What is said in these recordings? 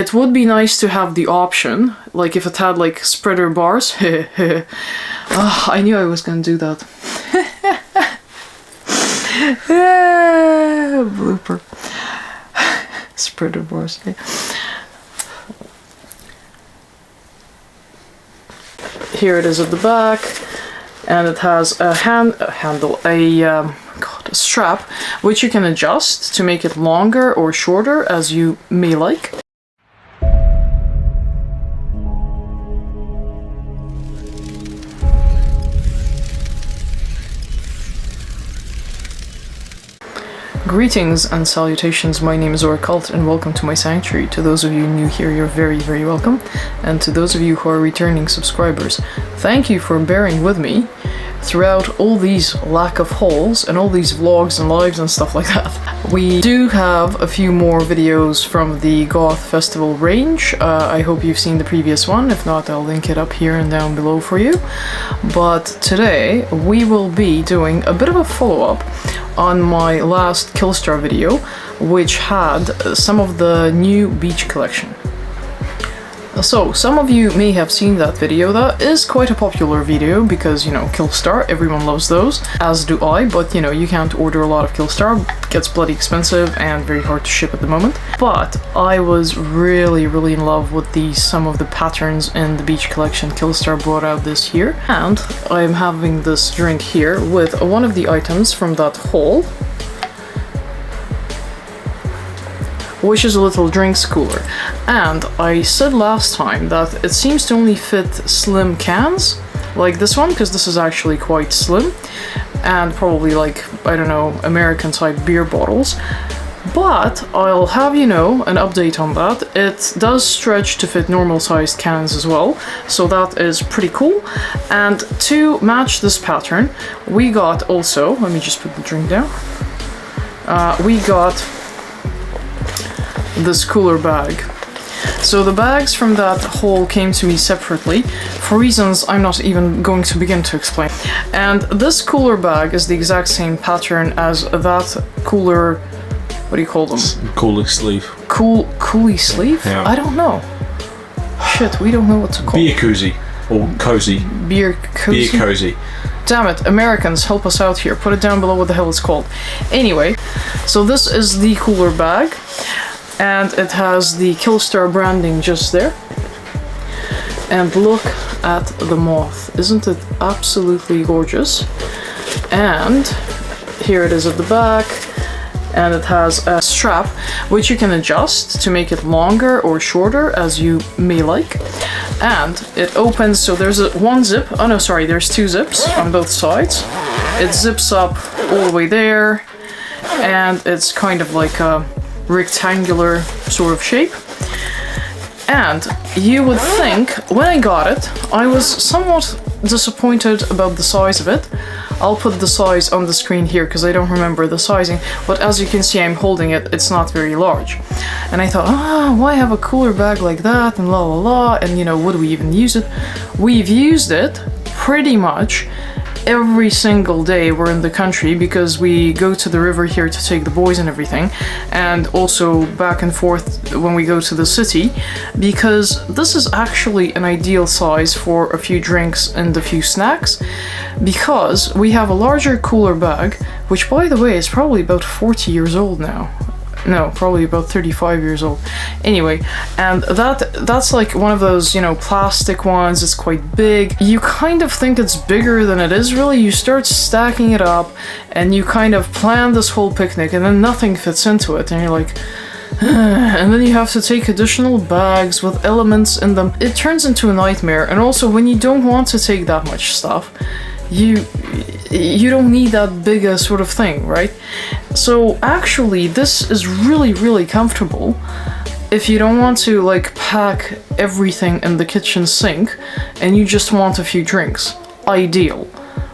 It would be nice to have the option, like if it had like spreader bars. I knew I was gonna do that. Blooper. Spreader bars. Here it is at the back, and it has a a strap, which you can adjust to make it longer or shorter as you may like. Greetings and salutations, my name is Orcult and welcome to my sanctuary. To those of you new here, you're very welcome, and to those of you who are returning subscribers, thank you for bearing with me throughout all these lack of hauls and all these vlogs and lives and stuff like that. We do have a few more videos from the Goth Festival range. I hope you've seen the previous one. If not, I'll link it up here and down below for you. But today we will be doing a bit of a follow-up on my last Killstar video, which had some of the new beach collection. So, some of you may have seen that video. That is quite a popular video because, you know, Killstar, everyone loves those, as do I, but you know, you can't order a lot of Killstar, it gets bloody expensive and very hard to ship at the moment. But I was really in love with some of the patterns in the beach collection Killstar brought out this year, and I'm having this drink here with one of the items from that haul, which is a little drinks cooler. And I said last time that it seems to only fit slim cans, like this one, because this is actually quite slim, and probably like, I don't know, American type beer bottles. But I'll have you know an update on that. It does stretch to fit normal sized cans as well, so that is pretty cool. And to match this pattern, we got also, let me just put the drink down, we got this cooler bag. So the bags from that haul came to me separately for reasons I'm not even going to begin to explain. And this cooler bag is the exact same pattern as that cooler, what do you call them? Coolie sleeve. Coolie sleeve? Yeah. I don't know. Shit, we don't know what to call Beer koozie. Or cozy. Beer cozy? Beer cozy. Damn it, Americans, help us out here. Put it down below what the hell it's called. Anyway, so this is the cooler bag, and it has the Killstar branding just there. And look at the moth. Isn't it absolutely gorgeous? And here it is at the back, and it has a strap which you can adjust to make it longer or shorter as you may like. And it opens, so there's one zip, oh no, sorry, there's two zips on both sides. It zips up all the way there, and it's kind of like a rectangular sort of shape. And you would think, when I got it, I was somewhat disappointed about the size of it. I'll put the size on the screen here because I don't remember the sizing, but as you can see, I'm holding it, it's not very large. And I thought, why have a cooler bag like that, and la la la, and you know, would we even use it? We've used it pretty much every single day we're in the country, because we go to the river here to take the boys and everything, and also back and forth when we go to the city, because this is actually an ideal size for a few drinks and a few snacks, because we have a larger cooler bag, which by the way is probably about 40 years old now. No, probably about 35 years old. Anyway, and that's like one of those, you know, plastic ones. It's quite big. You kind of think it's bigger than it is, really. You start stacking it up, and you kind of plan this whole picnic, and then nothing fits into it, and you're like, and then you have to take additional bags with elements in them. It turns into a nightmare. And also, when you don't want to take that much stuff, you don't need that big a sort of thing, right? So actually, this is really comfortable if you don't want to like pack everything in the kitchen sink and you just want a few drinks. Ideal.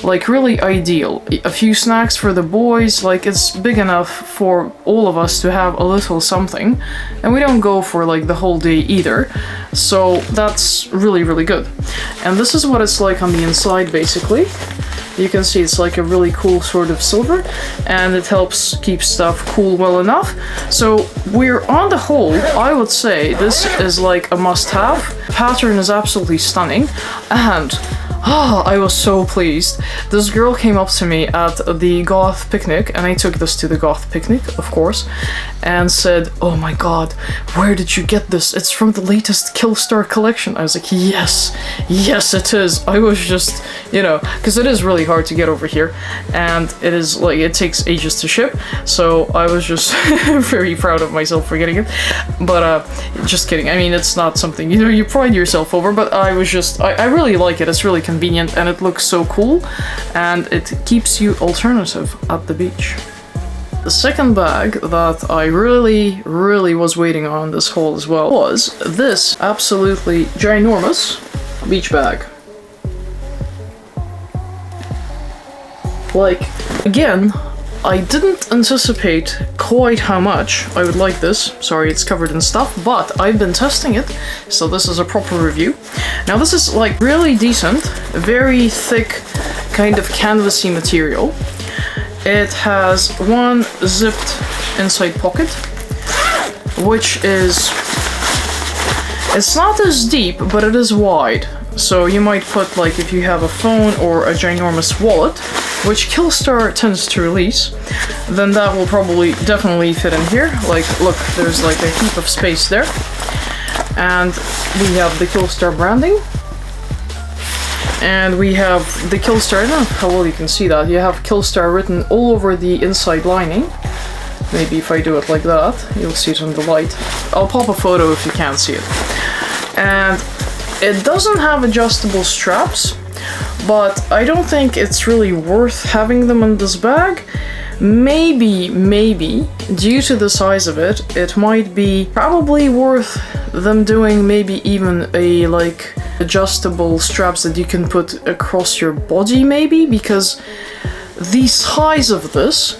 Like really ideal. A few snacks for the boys, like it's big enough for all of us to have a little something, and we don't go for like the whole day either, so that's really good. And this is what it's like on the inside basically. You can see it's like a really cool sort of silver, and it helps keep stuff cool well enough. So we're on the whole, I would say this is like a must-have. Pattern is absolutely stunning, and I was so pleased. This girl came up to me at the goth picnic, and I took this to the goth picnic, of course, and said, "Oh my god, where did you get this? It's from the latest Killstar collection." I was like, yes, yes it is. I was just, you know, because it is really hard to get over here, and it is like, it takes ages to ship, so I was just very proud of myself for getting it. But just kidding, I mean, it's not something, you know, you pride yourself over, but I was just, I really like it. It's really convenient, and it looks so cool, and it keeps you alternative at the beach. The second bag that I really was waiting on this haul as well was this absolutely ginormous beach bag. Like, again, I didn't anticipate quite how much I would like this. Sorry, it's covered in stuff, but I've been testing it, so this is a proper review. Now this is like really decent, very thick, kind of canvasy material. It has one zipped inside pocket, which is, it's not as deep, but it is wide. So you might put, like, if you have a phone or a ginormous wallet, which Killstar tends to release, then that will probably definitely fit in here. Like, look, there's like a heap of space there. And we have the Killstar branding. And we have the Killstar, I don't know how well you can see that. You have Killstar written all over the inside lining. Maybe if I do it like that, you'll see it in the light. I'll pop a photo if you can't see it. And it doesn't have adjustable straps, but I don't think it's really worth having them in this bag. Maybe, due to the size of it, it might be probably worth them doing maybe even a, like, adjustable straps that you can put across your body maybe, because the size of this,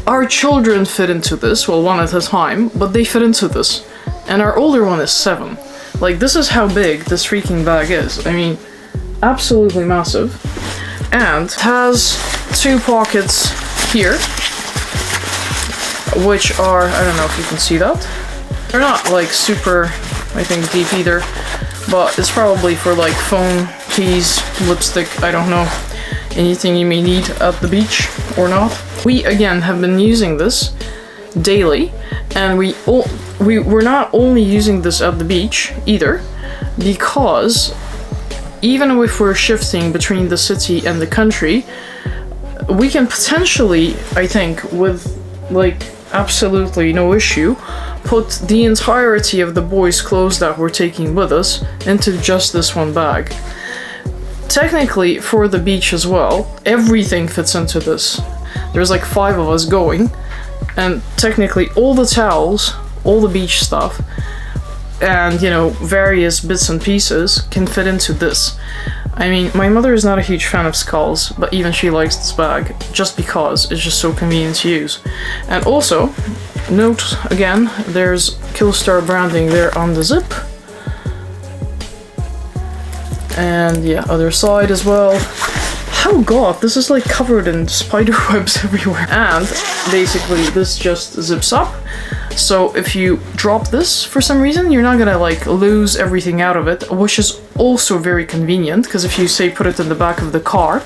our children fit into this, well, one at a time, but they fit into this, and our older one is 7. Like, this is how big this freaking bag is. I mean, absolutely massive. And has 2 pockets here, which are, I don't know if you can see that. They're not like super, I think, deep either, but it's probably for like phone, keys, lipstick, I don't know, anything you may need at the beach or not. We again have been using this daily, and we're not only using this at the beach either, because even if we're shifting between the city and the country, we can potentially, I think, with like absolutely no issue, put the entirety of the boys' clothes that we're taking with us into just this one bag. Technically, for the beach as well, everything fits into this. There's like 5 of us going, and technically all the towels, all the beach stuff, and, you know, various bits and pieces can fit into this. I mean, my mother is not a huge fan of skulls, but even she likes this bag, just because it's just so convenient to use. And also, note again, there's Killstar branding there on the zip. And yeah, other side as well. How god, this is like covered in spider webs everywhere. And basically this just zips up. So if you drop this for some reason, you're not gonna like lose everything out of it, which is also very convenient, because if you say put it in the back of the car,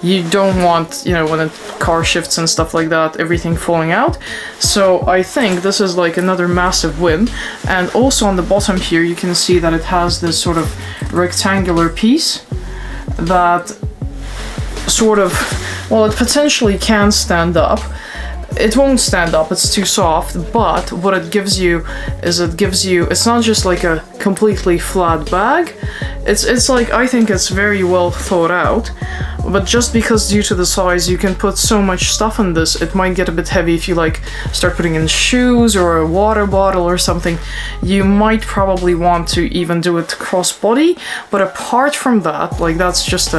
you don't want, you know, when a car shifts and stuff like that, everything falling out. So I think this is like another massive win. And also on the bottom here, you can see that it has this sort of rectangular piece that sort of, well, it potentially can stand up. It won't stand up, it's too soft, but what it gives you is it's not just like a completely flat bag. It's like, I think it's very well thought out, but just because due to the size you can put so much stuff in this, it might get a bit heavy if you like start putting in shoes or a water bottle or something. You might probably want to even do it cross-body, but apart from that, like that's just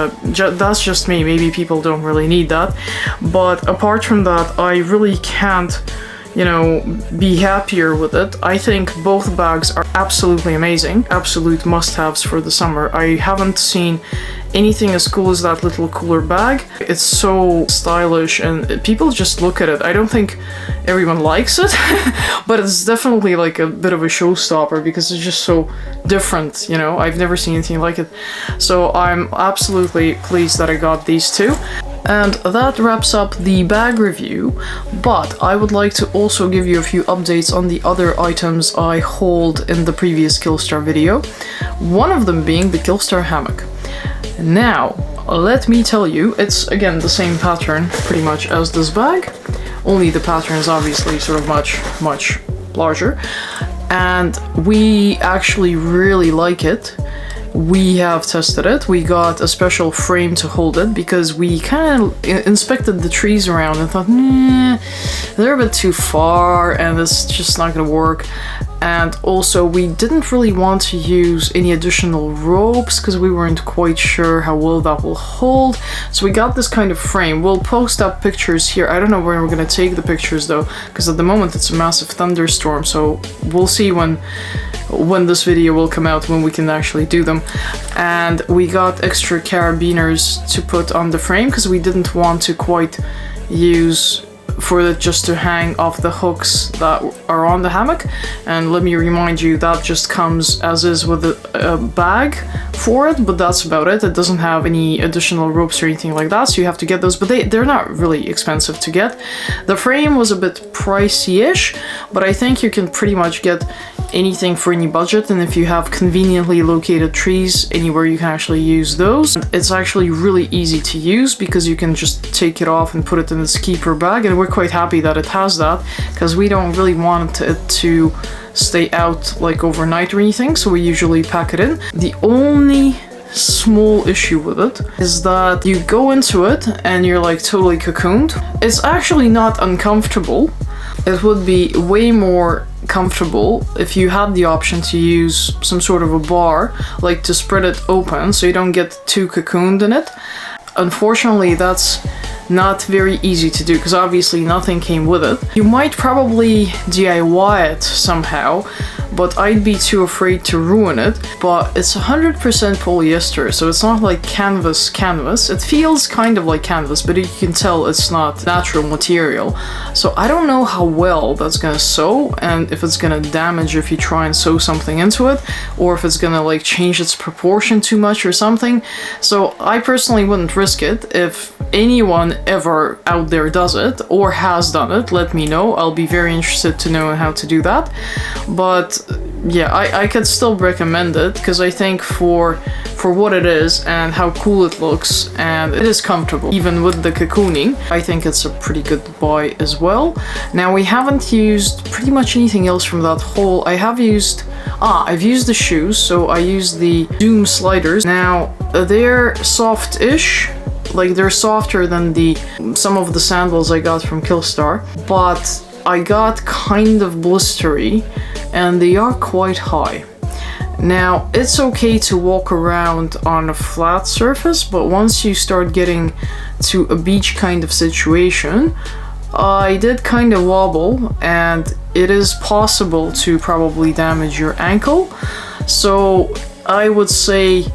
me, maybe people don't really need that, but apart from that, I really can't, you know, be happier with it. I think both bags are absolutely amazing, absolute must-haves for the summer. I haven't seen anything as cool as that little cooler bag. It's so stylish and people just look at it. I don't think everyone likes it, but it's definitely like a bit of a showstopper because it's just so different, you know. I've never seen anything like it. So I'm absolutely pleased that I got these two. And that wraps up the bag review, but I would like to also give you a few updates on the other items I hauled in the previous Killstar video. One of them being the Killstar hammock. Now, let me tell you, it's again the same pattern pretty much as this bag, only the pattern is obviously sort of much larger, and we actually really like it. We have tested it. We got a special frame to hold it because we kind of inspected the trees around and thought, nah, they're a bit too far and it's just not gonna work. And also we didn't really want to use any additional ropes because we weren't quite sure how well that will hold. So we got this kind of frame. We'll post up pictures here. I don't know where we're gonna take the pictures though, because at the moment it's a massive thunderstorm. So we'll see when this video will come out, when we can actually do them. And we got extra carabiners to put on the frame because we didn't want to quite use for it just to hang off the hooks that are on the hammock. And let me remind you, that just comes as is with a bag for it, but that's about it. It doesn't have any additional ropes or anything like that, so you have to get those, but they're not really expensive to get. The frame was a bit pricey-ish, but I think you can pretty much get anything for any budget, and if you have conveniently located trees anywhere, you can actually use those. It's actually really easy to use because you can just take it off and put it in its keeper bag, and we're quite happy that it has that because we don't really want it to stay out like overnight or anything, so we usually pack it in. The only small issue with it is that you go into it and you're like totally cocooned. It's actually not uncomfortable. It would be way more comfortable if you had the option to use some sort of a bar, like to spread it open so you don't get too cocooned in it. Unfortunately, that's not very easy to do because obviously nothing came with it. You might probably DIY it somehow, but I'd be too afraid to ruin it. But it's 100% polyester, so it's not like canvas. It feels kind of like canvas, but you can tell it's not natural material. So I don't know how well that's gonna sew, and if it's gonna damage if you try and sew something into it, or if it's gonna like change its proportion too much or something. So I personally wouldn't risk it. If anyone ever out there does it or has done it, let me know. I'll be very interested to know how to do that. But yeah, I could still recommend it because I think for what it is and how cool it looks, and it is comfortable even with the cocooning, I think it's a pretty good buy as well. Now, we haven't used pretty much anything else from that haul. I've used the shoes, so I used the Zoom sliders. Now they're soft-ish, like they're softer than some of the sandals I got from Killstar, but I got kind of blistery and they are quite high. Now, it's okay to walk around on a flat surface, but once you start getting to a beach kind of situation, I did kind of wobble, and it is possible to probably damage your ankle. So I would say,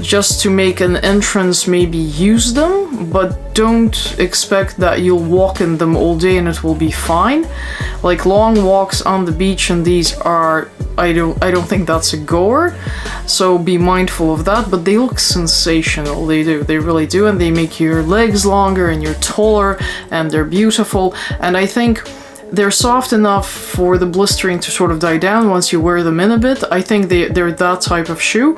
just to make an entrance, maybe use them, but don't expect that you'll walk in them all day and it will be fine. Like long walks on the beach, and these are, I don't think that's a goer, so be mindful of that. But they look sensational, they do, they really do, and they make your legs longer and you're taller, and they're beautiful. And I think they're soft enough for the blistering to sort of die down once you wear them in a bit. I think they're that type of shoe.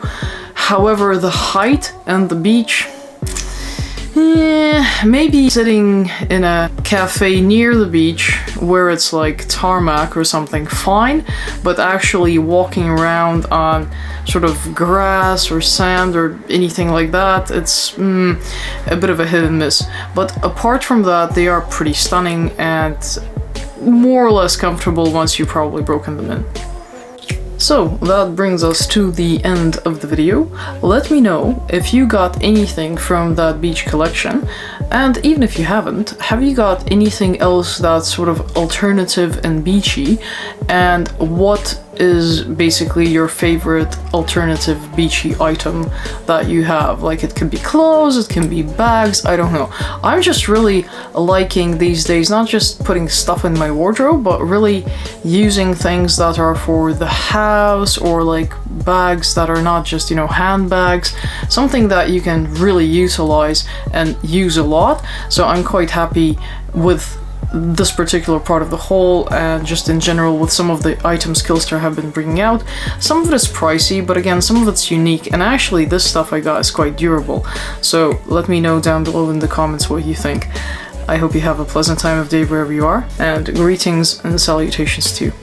However, the height and the beach, maybe sitting in a cafe near the beach where it's like tarmac or something, fine, but actually walking around on sort of grass or sand or anything like that, it's a bit of a hit and miss. But apart from that, they are pretty stunning and more or less comfortable once you've probably broken them in. So that brings us to the end of the video. Let me know if you got anything from that beach collection, And even if you haven't, have you got anything else that's sort of alternative and beachy? And what is basically your favorite alternative beachy item that you have? Like, it can be clothes, it can be bags, I don't know. I'm just really liking these days, not just putting stuff in my wardrobe, but really using things that are for the house, or like bags that are not just, you know, handbags, something that you can really utilize and use a lot. So I'm quite happy with this particular part of the haul, and just in general with some of the items Killstar have been bringing out. Some of it is pricey, but again, some of it's unique, and actually this stuff I got is quite durable. So let me know down below in the comments what you think. I hope you have a pleasant time of day wherever you are, and greetings and salutations to you.